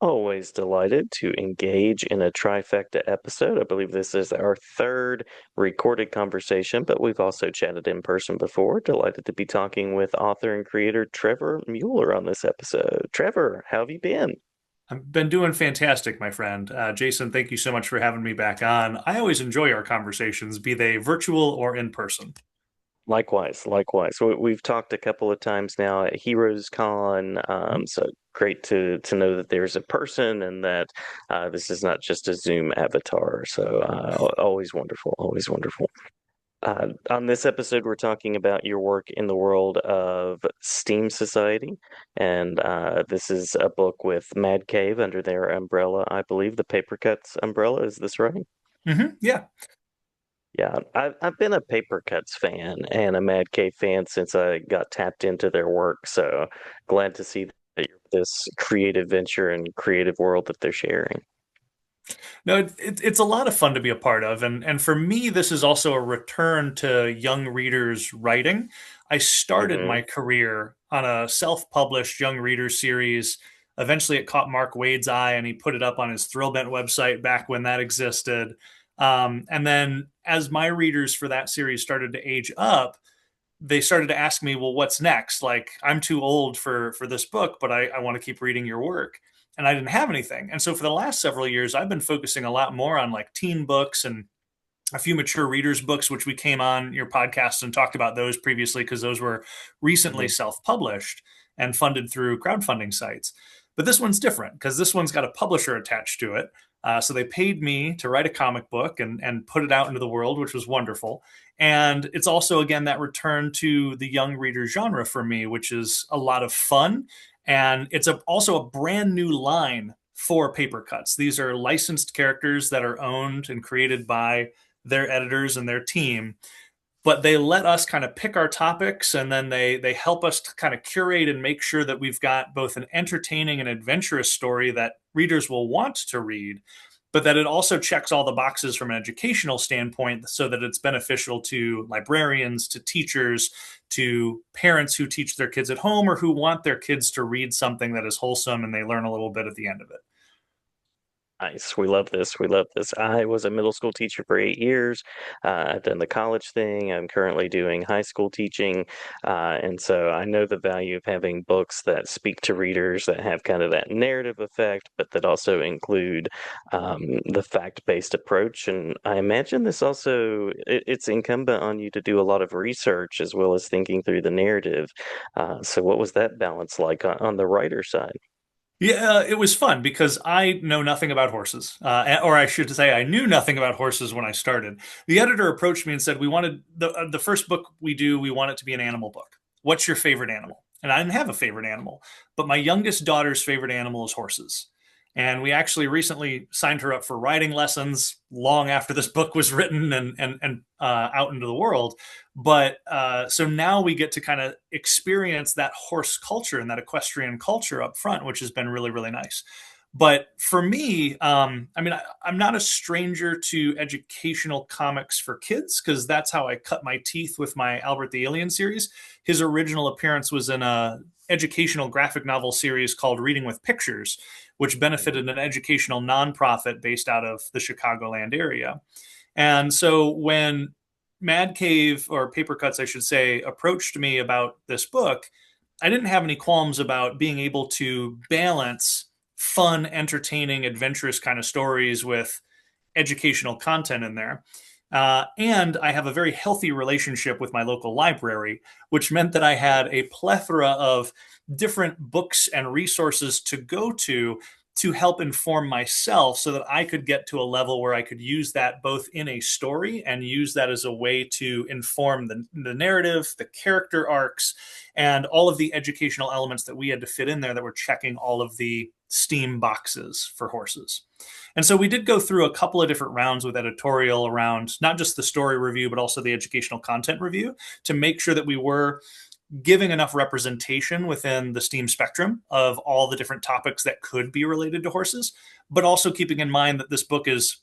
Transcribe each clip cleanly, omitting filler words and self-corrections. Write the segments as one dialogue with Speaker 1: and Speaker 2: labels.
Speaker 1: Always delighted to engage in a trifecta episode. I believe this is our third recorded conversation, but we've also chatted in person before. Delighted to be talking with author and creator Trevor Mueller on this episode. Trevor, how have you been?
Speaker 2: I've been doing fantastic, my friend. Jason, thank you so much for having me back on. I always enjoy our conversations, be they virtual or in person.
Speaker 1: Likewise, likewise. We've talked a couple of times now at Heroes Con, so great to know that there's a person and that this is not just a Zoom avatar. So always wonderful, always wonderful. On this episode, we're talking about your work in the world of STEAM Society, and this is a book with Mad Cave under their umbrella, I believe, the Paper Cuts umbrella. Is this right?
Speaker 2: Yeah.
Speaker 1: Yeah, I've been a Paper Cuts fan and a Mad Cave fan since I got tapped into their work. So glad to see that you're this creative venture and creative world that they're sharing.
Speaker 2: No, it's a lot of fun to be a part of. And for me, this is also a return to young readers writing. I started
Speaker 1: Hmm.
Speaker 2: my career on a self-published young reader series. Eventually, it caught Mark Wade's eye, and he put it up on his Thrillbent website back when that existed. And then, as my readers for that series started to age up, they started to ask me, well, what's next? Like, I'm too old for this book, but I want to keep reading your work. And I didn't have anything. And so for the last several years, I've been focusing a lot more on like teen books and a few mature readers books, which we came on your podcast and talked about those previously because those were recently
Speaker 1: Hmm.
Speaker 2: self-published and funded through crowdfunding sites. But this one's different because this one's got a publisher attached to it. So they paid me to write a comic book and put it out into the world, which was wonderful. And it's also, again, that return to the young reader genre for me, which is a lot of fun. And it's also a brand new line for Paper Cuts. These are licensed characters that are owned and created by their editors and their team, but they let us kind of pick our topics, and then they help us to kind of curate and make sure that we've got both an entertaining and adventurous story that readers will want to read, but that it also checks all the boxes from an educational standpoint so that it's beneficial to librarians, to teachers, to parents who teach their kids at home or who want their kids to read something that is wholesome and they learn a little bit at the end of it.
Speaker 1: Nice. We love this. We love this. I was a middle school teacher for 8 years. I've done the college thing. I'm currently doing high school teaching. And so I know the value of having books that speak to readers that have kind of that narrative effect, but that also include the fact-based approach. And I imagine this also, it's incumbent on you to do a lot of research as well as thinking through the narrative. So what was that balance like on the writer side?
Speaker 2: Yeah, it was fun because I know nothing about horses, or I should say, I knew nothing about horses when I started. The editor approached me and said, "We wanted the first book we do. We want it to be an animal book. What's your favorite animal?" And I didn't have a favorite animal, but my youngest daughter's favorite animal is horses. And we actually recently signed her up for riding lessons long after this book was written and out into the world. But so now we get to kind of experience that horse culture and that equestrian culture up front, which has been really, really nice. But for me, I mean, I'm not a stranger to educational comics for kids because that's how I cut my teeth with my Albert the Alien series. His original appearance was in a educational graphic novel series called Reading with Pictures, which benefited an educational nonprofit based out of the Chicagoland area. And so when Mad Cave, or Paper Cuts, I should say, approached me about this book, I didn't have any qualms about being able to balance fun, entertaining, adventurous kind of stories with educational content in there. And I have a very healthy relationship with my local library, which meant that I had a plethora of different books and resources to go to help inform myself so that I could get to a level where I could use that both in a story and use that as a way to inform the narrative, the character arcs, and all of the educational elements that we had to fit in there that were checking all of the STEAM boxes for horses. And so we did go through a couple of different rounds with editorial around not just the story review, but also the educational content review to make sure that we were giving enough representation within the STEAM spectrum of all the different topics that could be related to horses, but also keeping in mind that this book is,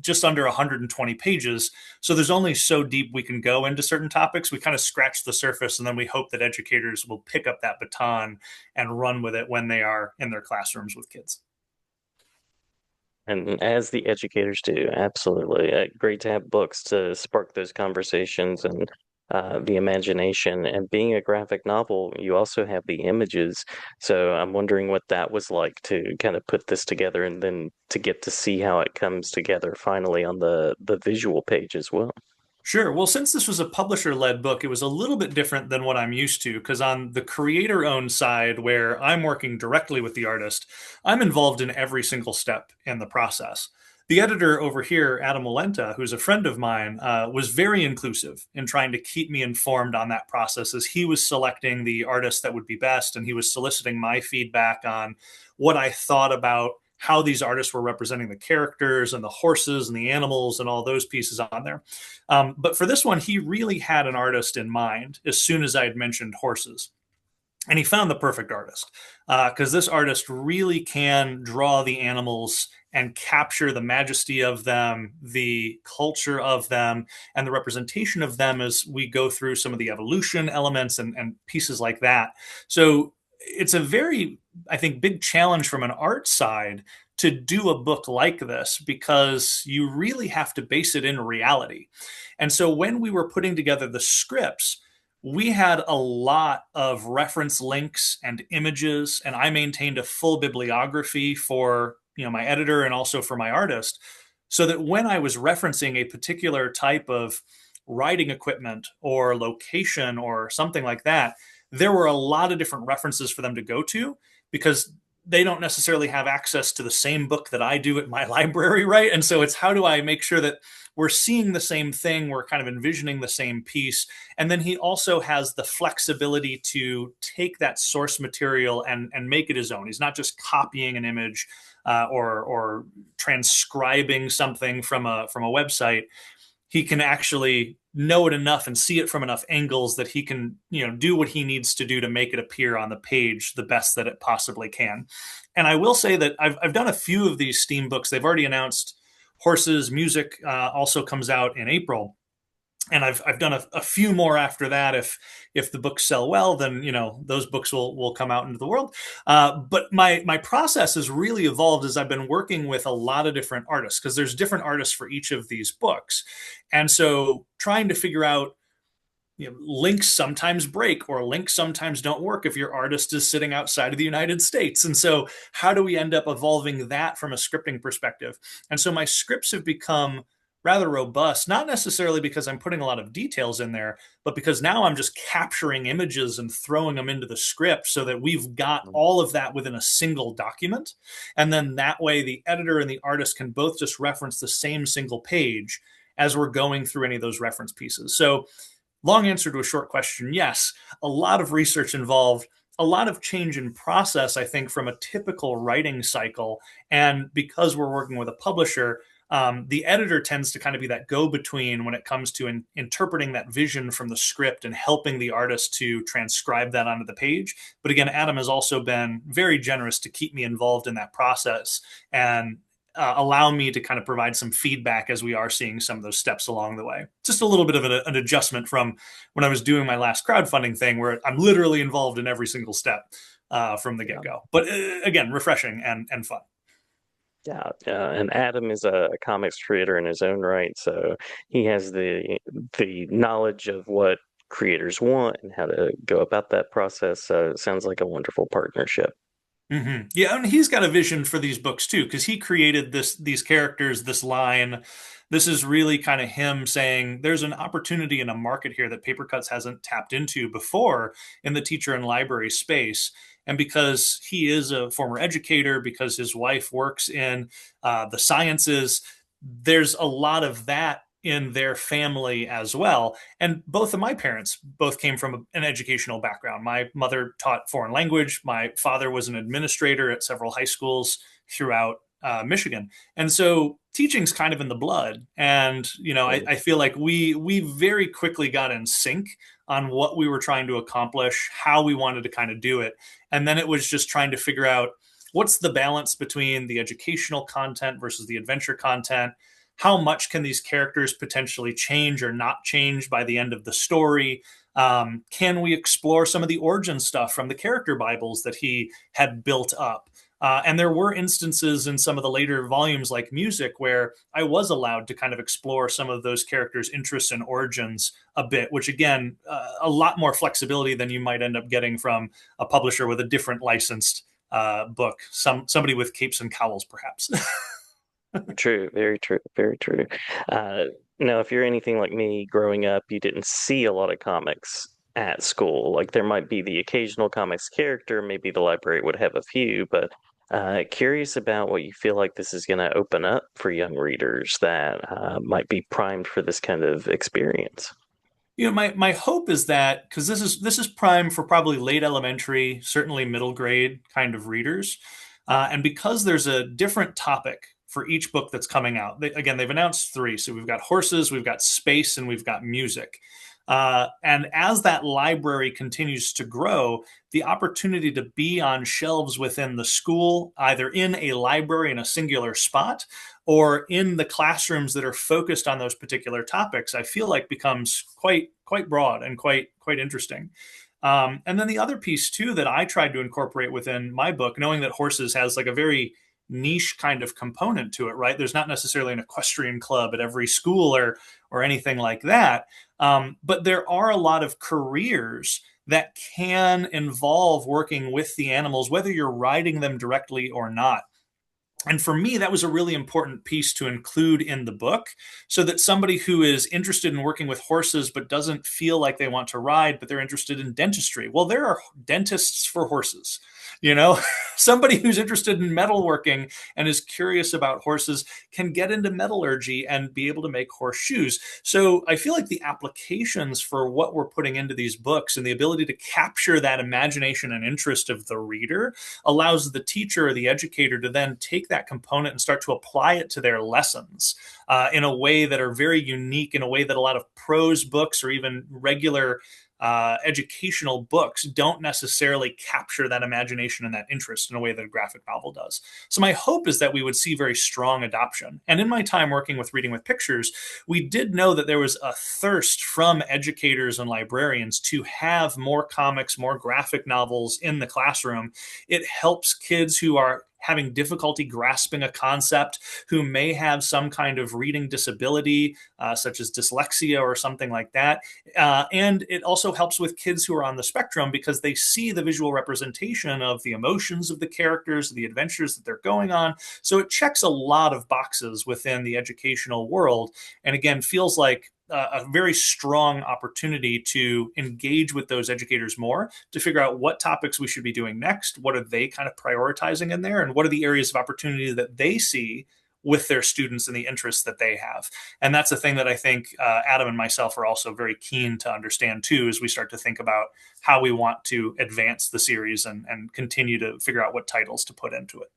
Speaker 2: just under 120 pages. So there's only so deep we can go into certain topics. We kind of scratch the surface, and then we hope that educators will pick up that baton and run with it when they are in their classrooms with kids.
Speaker 1: And as the educators do, absolutely. Great to have books to spark those conversations and the imagination. And being a graphic novel, you also have the images. So I'm wondering what that was like to kind of put this together and then to get to see how it comes together finally on the visual page as well.
Speaker 2: Sure. Well, since this was a publisher-led book, it was a little bit different than what I'm used to, because on the creator-owned side, where I'm working directly with the artist, I'm involved in every single step in the process. The editor over here, Adam Walenta, who's a friend of mine, was very inclusive in trying to keep me informed on that process as he was selecting the artist that would be best, and he was soliciting my feedback on what I thought about how these artists were representing the characters and the horses and the animals and all those pieces on there. But for this one, he really had an artist in mind as soon as I had mentioned horses. And he found the perfect artist because this artist really can draw the animals and capture the majesty of them, the culture of them, and the representation of them as we go through some of the evolution elements and pieces like that. So it's a very, I think, big challenge from an art side to do a book like this because you really have to base it in reality. And so when we were putting together the scripts, we had a lot of reference links and images, and I maintained a full bibliography for my editor and also for my artist, so that when I was referencing a particular type of writing equipment or location or something like that, there were a lot of different references for them to go to because they don't necessarily have access to the same book that I do at my library, right? And so it's how do I make sure that we're seeing the same thing, we're kind of envisioning the same piece. And then he also has the flexibility to take that source material and make it his own. He's not just copying an image or transcribing something from a website. He can actually know it enough and see it from enough angles that he can do what he needs to do to make it appear on the page the best that it possibly can. And I will say that I've done a few of these Steam books. They've already announced Horses Music also comes out in April, and I've done a few more after that. If the books sell well, then those books will come out into the world. But my process has really evolved as I've been working with a lot of different artists because there's different artists for each of these books, and so trying to figure out links sometimes break or links sometimes don't work if your artist is sitting outside of the United States. And so, how do we end up evolving that from a scripting perspective? And so, my scripts have become rather robust, not necessarily because I'm putting a lot of details in there, but because now I'm just capturing images and throwing them into the script so that we've got all of that within a single document. And then that way, the editor and the artist can both just reference the same single page as we're going through any of those reference pieces. So, long answer to a short question, yes, a lot of research involved, a lot of change in process, I think, from a typical writing cycle. And because we're working with a publisher, the editor tends to kind of be that go between when it comes to interpreting that vision from the script and helping the artist to transcribe that onto the page. But again, Adam has also been very generous to keep me involved in that process and allow me to kind of provide some feedback as we are seeing some of those steps along the way. Just a little bit of an adjustment from when I was doing my last crowdfunding thing, where I'm literally involved in every single step from the get
Speaker 1: Yeah.
Speaker 2: go. But again, refreshing and fun.
Speaker 1: Yeah, yeah, and Adam is a comics creator in his own right, so he has the knowledge of what creators want and how to go about that process. So it sounds like a wonderful partnership.
Speaker 2: Mm-hmm. Yeah, and he's got a vision for these books too, because he created these characters, this line. This is really kind of him saying there's an opportunity in a market here that Paper Cuts hasn't tapped into before in the teacher and library space. And because he is a former educator, because his wife works in the sciences, there's a lot of that in their family as well. And both of my parents both came from an educational background. My mother taught foreign language. My father was an administrator at several high schools throughout Michigan. And so teaching's kind of in the blood. And, I feel like we very quickly got in sync on what we were trying to accomplish, how we wanted to kind of do it. And then it was just trying to figure out what's the balance between the educational content versus the adventure content. How much can these characters potentially change or not change by the end of the story? Can we explore some of the origin stuff from the character Bibles that he had built up? And there were instances in some of the later volumes, like music, where I was allowed to kind of explore some of those characters' interests and origins a bit, which again, a lot more flexibility than you might end up getting from a publisher with a different licensed book, somebody with capes and cowls, perhaps.
Speaker 1: True, very true, very true. Uh, Now, if you're anything like me, growing up, you didn't see a lot of comics at school. Like there might be the occasional comics character, maybe the library would have a few, but curious about what you feel like this is going to open up for young readers that might be primed for this kind of experience.
Speaker 2: My hope is that, because this is prime for probably late elementary, certainly middle grade kind of readers, and because there's a different topic for each book that's coming out. Again, they've announced three, so we've got horses, we've got space, and we've got music. And as that library continues to grow, the opportunity to be on shelves within the school, either in a library in a singular spot or in the classrooms that are focused on those particular topics, I feel like becomes quite broad and quite interesting. And then the other piece too that I tried to incorporate within my book, knowing that horses has like a very niche kind of component to it, right? There's not necessarily an equestrian club at every school or anything like that, but there are a lot of careers that can involve working with the animals, whether you're riding them directly or not. And for me, that was a really important piece to include in the book so that somebody who is interested in working with horses but doesn't feel like they want to ride, but they're interested in dentistry. Well, there are dentists for horses. You know, somebody who's interested in metalworking and is curious about horses can get into metallurgy and be able to make horseshoes. So I feel like the applications for what we're putting into these books and the ability to capture that imagination and interest of the reader allows the teacher or the educator to then take that component and start to apply it to their lessons in a way that are very unique, in a way that a lot of prose books or even regular educational books don't necessarily capture that imagination and that interest in a way that a graphic novel does. So my hope is that we would see very strong adoption. And in my time working with Reading with Pictures, we did know that there was a thirst from educators and librarians to have more comics, more graphic novels in the classroom. It helps kids who are having difficulty grasping a concept, who may have some kind of reading disability, such as dyslexia or something like that. And it also helps with kids who are on the spectrum because they see the visual representation of the emotions of the characters, the adventures that they're going on. So it checks a lot of boxes within the educational world. And again, feels like a very strong opportunity to engage with those educators more to figure out what topics we should be doing next. What are they kind of prioritizing in there? And what are the areas of opportunity that they see with their students and the interests that they have? And that's a thing that I think Adam and myself are also very keen to understand too, as we start to think about how we want to advance the series and continue to figure out what titles to put into it.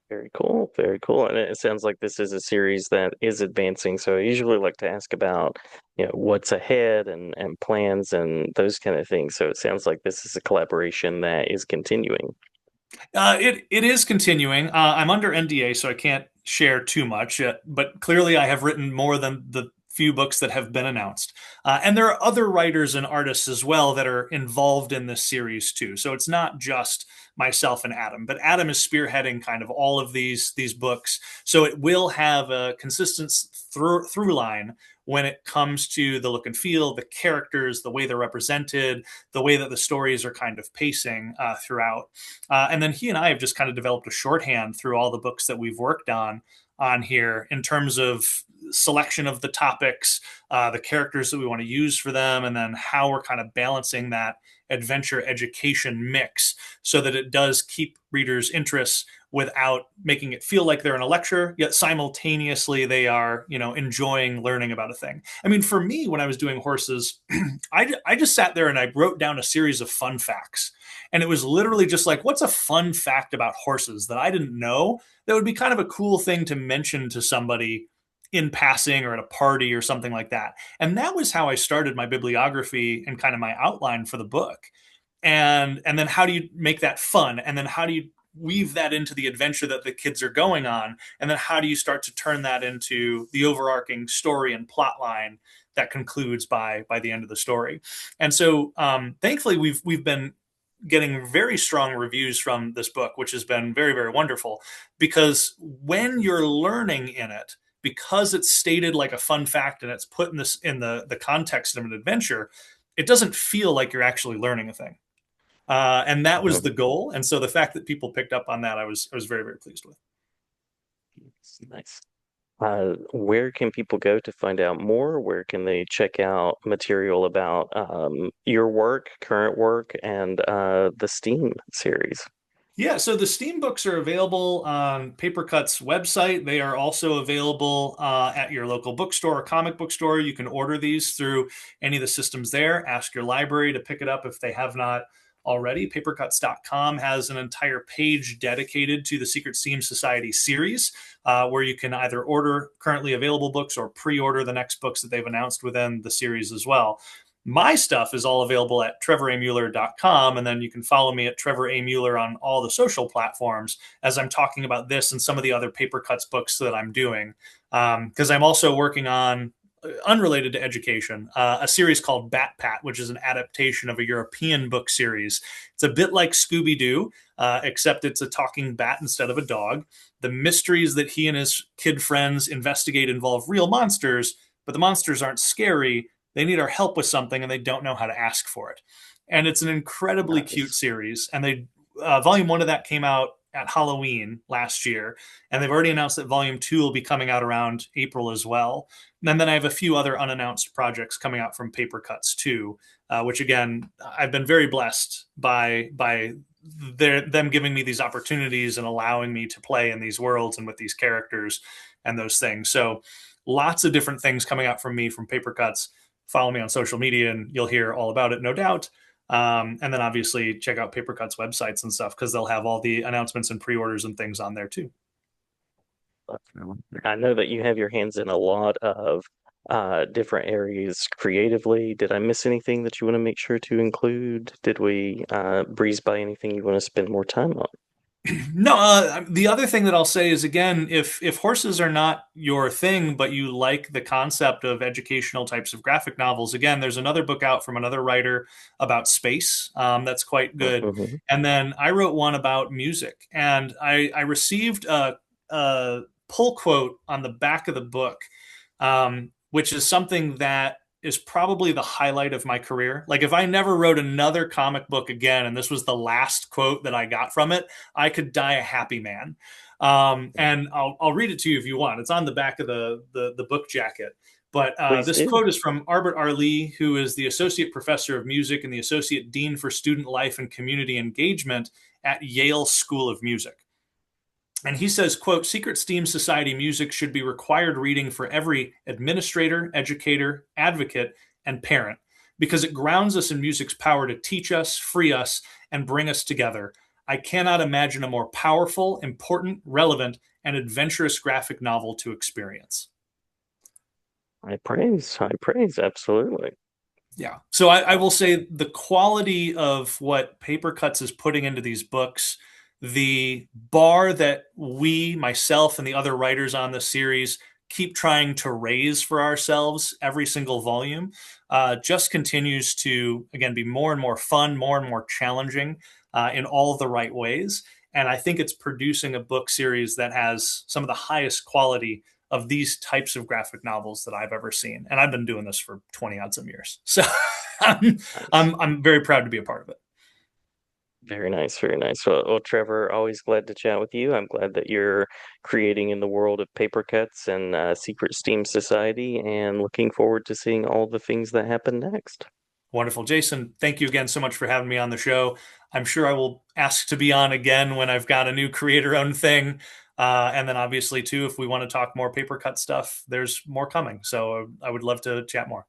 Speaker 1: Very cool, very cool. And it sounds like this is a series that is advancing. So I usually like to ask about, what's ahead and plans and those kind of things. So it sounds like this is a collaboration that is continuing.
Speaker 2: It is continuing. I'm under NDA, so I can't share too much. But clearly, I have written more than the few books that have been announced. And there are other writers and artists as well that are involved in this series too. So it's not just myself and Adam, but Adam is spearheading kind of all of these books. So it will have a consistent through line when it comes to the look and feel, the characters, the way they're represented, the way that the stories are kind of pacing throughout. And then he and I have just kind of developed a shorthand through all the books that we've worked on here in terms of selection of the topics, the characters that we want to use for them, and then how we're kind of balancing that adventure education mix so that it does keep readers' interests without making it feel like they're in a lecture, yet simultaneously they are, enjoying learning about a thing. I mean, for me, when I was doing horses, I just sat there and I wrote down a series of fun facts. And it was literally just like, what's a fun fact about horses that I didn't know that would be kind of a cool thing to mention to somebody in passing or at a party or something like that. And that was how I started my bibliography and kind of my outline for the book. And then how do you make that fun? And then how do you weave that into the adventure that the kids are going on? And then how do you start to turn that into the overarching story and plot line that concludes by the end of the story? And so thankfully we've been getting very strong reviews from this book, which has been very, very wonderful. Because when you're learning in it, because it's stated like a fun fact and it's put in this in the context of an adventure, it doesn't feel like you're actually learning a thing. And that was the
Speaker 1: Mhm.
Speaker 2: goal. And so the fact that people picked up on that, I was very, very pleased with.
Speaker 1: Nice. Where can people go to find out more? Where can they check out material about your work, current work, and the STEAM series?
Speaker 2: Yeah, so the S.T.E.A.M books are available on Papercut's website. They are also available at your local bookstore or comic book store. You can order these through any of the systems there. Ask your library to pick it up if they have not already. Papercuts.com has an entire page dedicated to the Secret S.T.E.A.M Society series, where you can either order currently available books or pre order the next books that they've announced within the series as well. My stuff is all available at trevoramueller.com. And then you can follow me at Trevor A. Mueller on all the social platforms as I'm talking about this and some of the other Paper Cuts books that I'm doing. Because I'm also working on, unrelated to education, a series called Bat Pat, which is an adaptation of a European book series. It's a bit like Scooby Doo, except it's a talking bat instead of a dog. The mysteries that he and his kid friends investigate involve real monsters, but the monsters aren't scary. They need our help with something and they don't know how to ask for it. And it's an incredibly cute
Speaker 1: Nice.
Speaker 2: series. And they volume one of that came out at Halloween last year, and they've already announced that volume two will be coming out around April as well. And then I have a few other unannounced projects coming out from Paper Cuts too, which again I've been very blessed by them giving me these opportunities and allowing me to play in these worlds and with these characters and those things. So lots of different things coming out from me from Paper Cuts. Follow me on social media and you'll hear all about it, no doubt. And then obviously check out Papercut's websites and stuff because they'll have all the announcements and pre-orders and things on there too.
Speaker 1: I know that you have your hands in a lot of different areas creatively. Did I miss anything that you want to make sure to include? Did we breeze by anything you want to spend more time on?
Speaker 2: No, the other thing that I'll say is again, if horses are not your thing, but you like the concept of educational types of graphic novels, again, there's another book out from another writer about space that's quite good.
Speaker 1: Mhm.
Speaker 2: And then I wrote one about music, and I received a pull quote on the back of the book, which is something that is probably the highlight of my career. Like if I never wrote another comic book again, and this was the last quote that I got from it, I could die a happy man. And I'll read it to you if you want. It's on the back of the book jacket. But
Speaker 1: Please
Speaker 2: this
Speaker 1: do.
Speaker 2: quote is from Arbert R. Lee, who is the Associate Professor of Music and the Associate Dean for Student Life and Community Engagement at Yale School of Music. And he says, quote, Secret S.T.E.A.M Society music should be required reading for every administrator, educator, advocate, and parent because it grounds us in music's power to teach us, free us, and bring us together. I cannot imagine a more powerful, important, relevant, and adventurous graphic novel to experience.
Speaker 1: High praise, absolutely.
Speaker 2: Yeah. So I
Speaker 1: Uh,
Speaker 2: will say the quality of what Paper Cuts is putting into these books, the bar that we, myself, and the other writers on the series keep trying to raise for ourselves every single volume, just continues to, again, be more and more fun, more and more challenging in all of the right ways. And I think it's producing a book series that has some of the highest quality of these types of graphic novels that I've ever seen. And I've been doing this for 20 odd some years. So I'm,
Speaker 1: nice.
Speaker 2: I'm very proud to be a part of it.
Speaker 1: Very nice, very nice. Well, Trevor, always glad to chat with you. I'm glad that you're creating in the world of paper cuts and Secret Steam Society, and looking forward to seeing all the things that happen next.
Speaker 2: Wonderful. Jason, thank you again so much for having me on the show. I'm sure I will ask to be on again when I've got a new creator owned thing. And then obviously, too, if we want to talk more paper cut stuff, there's more coming. So I would love to chat more.